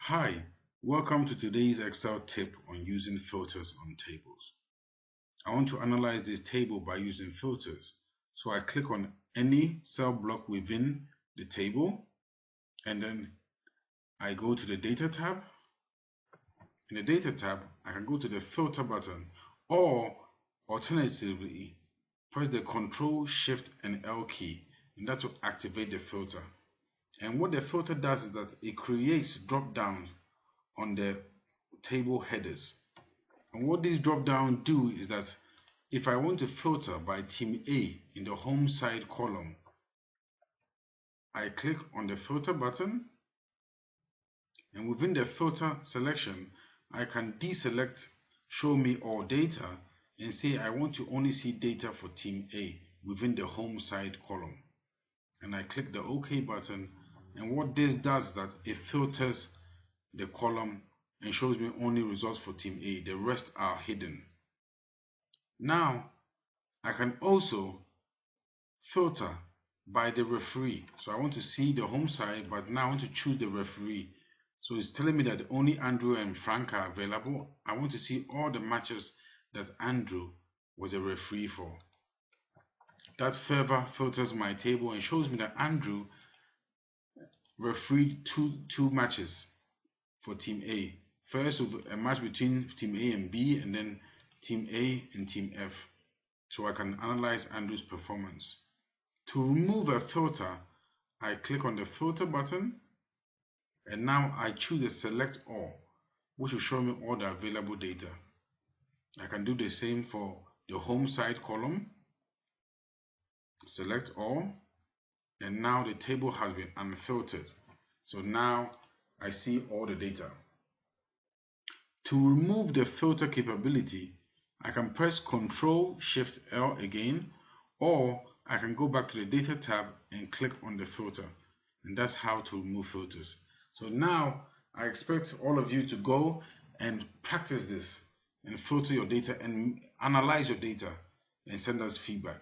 Hi, welcome to today's Excel tip on using filters on tables. I want to analyze this table by using filters. So I click on any cell block within the table and then I go to the Data tab. In the Data tab, I can go to the Filter button, or alternatively, press the Control, Shift and L key, and that will activate the filter. And what the filter does is that it creates drop downs on the table headers. And what these drop down do is that if I want to filter by team A in the home side column, I click on the filter button, and within the filter selection I can deselect show me all data and say I want to only see data for team A within the home side column, and I click the OK button. And what this does is that it filters the column and shows me only results for team A. The rest are hidden. Now I can also filter by the referee. So I want to see the home side, but now I want to choose the referee. So it's telling me that only Andrew and Frank are available. I want to see all the matches that Andrew was a referee for. That further filters my table and shows me that Andrew refereed two matches for team A. First, a match between team A and B, and then team A and team F. So I can analyze Andrew's performance. To remove a filter, I click on the filter button, and now I choose the select all, which will show me all the available data. I can do the same for the home side column. Select all, and now the table has been unfiltered. So now I see all the data. To remove the filter capability, I can press Ctrl Shift L again, or I can go back to the Data tab and click on the filter, and that's how to remove filters. So now I expect all of you to go and practice this and filter your data and analyze your data and send us feedback.